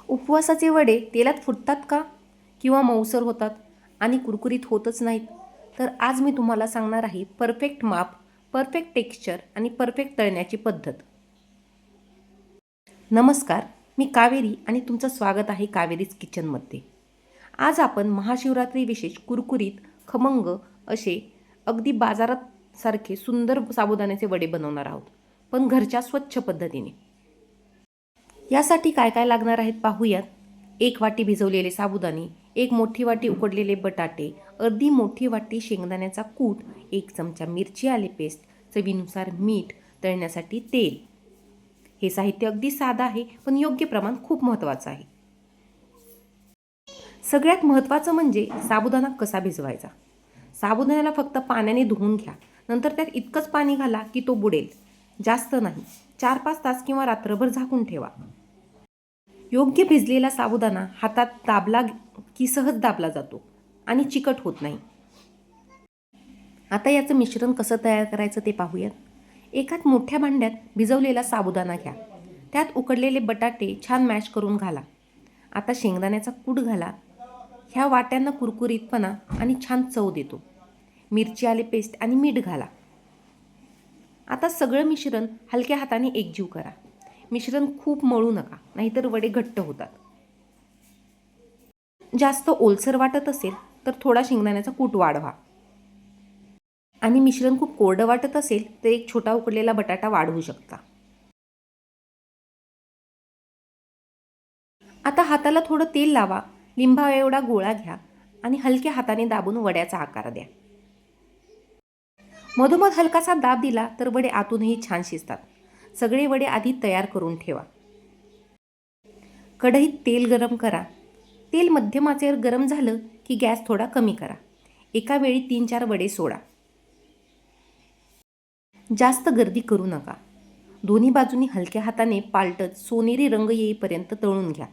उपवासाचे वडे तेलात फुटतात का? किंवा मऊसर होतात आणि कुरकुरीत होतच नाहीत? तर आज मी तुम्हाला सांगणार आहे परफेक्ट माप, परफेक्ट टेक्स्चर आणि परफेक्ट तळण्याची पद्धत. नमस्कार, मी कावेरी आणि तुमचं स्वागत आहे कावेरीज किचनमध्ये. आज आपण महाशिवरात्री विशेष कुरकुरीत, खमंग असे अगदी बाजारात सारखे सुंदर साबुदाण्याचे वडे बनवणार आहोत, पण घरच्या स्वच्छ पद्धतीने. यासाठी काय काय लागणार आहेत पाहूयात. 1 वाटी भिजवलेले साबुदाणे, 1 मोठी वाटी उकडलेले बटाटे, अर्धी मोठी वाटी शेंगदाण्याचा कूट, 1 चमचा मिरची आले पेस्ट, चवीनुसार मीठ, तळण्यासाठी तेल. हे साहित्य अगदी साधं आहे, पण योग्य प्रमाण खूप महत्त्वाचं आहे. सगळ्यात महत्त्वाचं म्हणजे साबुदाणा कसा भिजवायचा. साबुदाण्याला फक्त पाण्याने धुवून घ्या. नंतर त्यात इतकंच पाणी घाला की तो बुडेल, जास्त नाही. 4-5 तास किंवा रात्रभर झाकून ठेवा. योग्य भिजलेला साबुदाणा हातात दाबला की सहज दाबला जातो आणि चिकट होत नाही. आता याचं मिश्रण कसं तयार करायचं ते पाहूयात. एकात मोठ्या भांड्यात भिजवलेला साबुदाणा घ्या. त्यात उकडलेले बटाटे छान मॅश करून घाला. आता शेंगदाण्याचा कूट घाला. ह्या वाट्यांना कुरकुरीतपणा आणि छान चव देतो. मिरची आले पेस्ट आणि मीठ घाला. आता सगळं मिश्रण हलक्या हाताने एकजीव करा. मिश्रण खूप मळू नका, नाहीतर वडे घट्ट होतात. जास्त ओलसर वाटत असेल तर थोडा शेंगदाण्याचा कूट वाढवा. आणि मिश्रण खूप कोरडं वाटत असेल तर 1 छोटा उकडलेला बटाटा वाढवू शकता. आता हाताला थोडं तेल लावा. लिंबा एवढा गोळा घ्या आणि हलक्या हाताने दाबून वड्याचा आकार द्या. मधोमध हलकासा दाब दिला तर वडे आतूनही छान शिजतात. सगळे वडे आधी तयार करून ठेवा. कढईत तेल गरम करा. तेल मध्यम आचेवर गरम झालं की गॅस थोडा कमी करा. एका वेळी 3-4 वडे सोडा. जास्त गर्दी करू नका. दोन्ही बाजूनी हलक्या हाताने पालटत सोनेरी रंग येईपर्यंत तळून घ्या.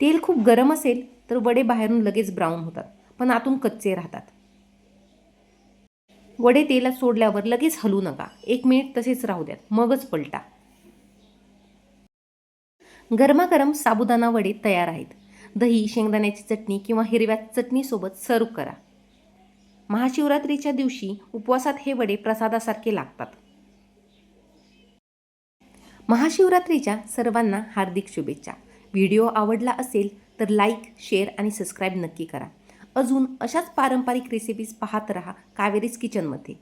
तेल खूप गरम असेल तर वडे बाहेरून लगेच ब्राऊन होतात, पण आतून कच्चे राहतात. वडे तेलात सोडल्यावर लगेच हलवू नका. 1 मिनिट तसेच राहू द्यात, मगच पलटा. गरमागरम साबुदाणा वडे तयार आहेत. दही, शेंगदाण्याची चटणी किंवा हिरव्या चटणीसोबत सर्व करा. महाशिवरात्रीच्या दिवशी उपवासात हे वडे प्रसादासारखे लागतात. महाशिवरात्रीच्या सर्वांना हार्दिक शुभेच्छा. व्हिडिओ आवडला असेल तर लाईक, शेअर आणि सबस्क्राईब नक्की करा. अजून अशाच पारंपरिक रेसिपीज पाहत रहा कावेरीज किचनमध्ये.